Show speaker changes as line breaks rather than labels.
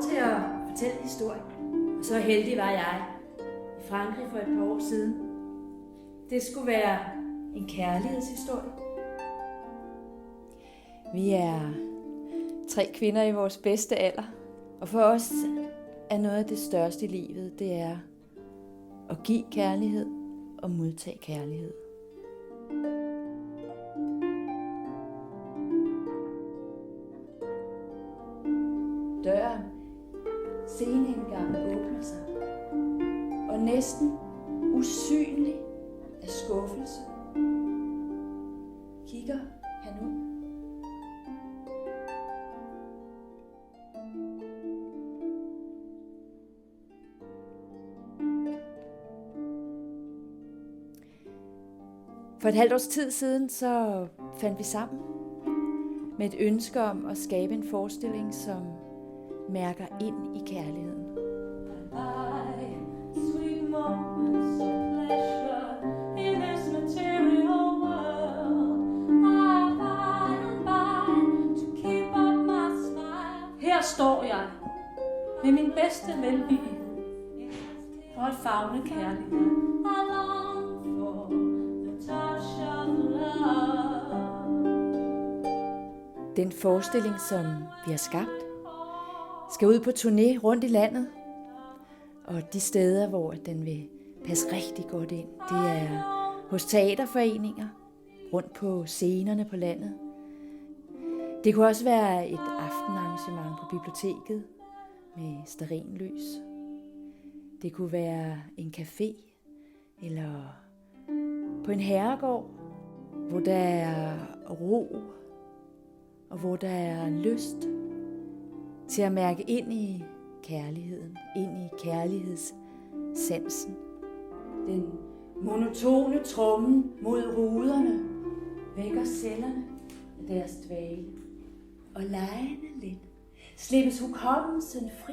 til at fortælle en historie. Og så heldig var jeg i Frankrig for et par år siden. Det skulle være en kærlighedshistorie. Vi er 3 kvinder i vores bedste alder. Og for os er noget af det største i livet, det er at give kærlighed og modtage kærlighed. Døren sceneindgangen åbner sig, og næsten usynlig af skuffelse kigger han ud. For et halvt års tid siden så fandt vi sammen med et ønske om at skabe en forestilling, som mærker ind i kærligheden.
Her står jeg med min bedste velvillighed for at favne kærligheden.
Den forestilling, som vi har skabt, skal ud på turné rundt i landet. Og de steder, hvor den vil passe rigtig godt ind, det er hos teaterforeninger, rundt på scenerne på landet. Det kunne også være et aftenarrangement på biblioteket med stearinlys. Det kunne være en café eller på en herregård, hvor der er ro og hvor der er lyst til at mærke ind i kærligheden, ind i kærlighedssansen. Den monotone trommen mod ruderne vækker cellerne af deres dvale. Og legende lidt slippes hukommelsen fri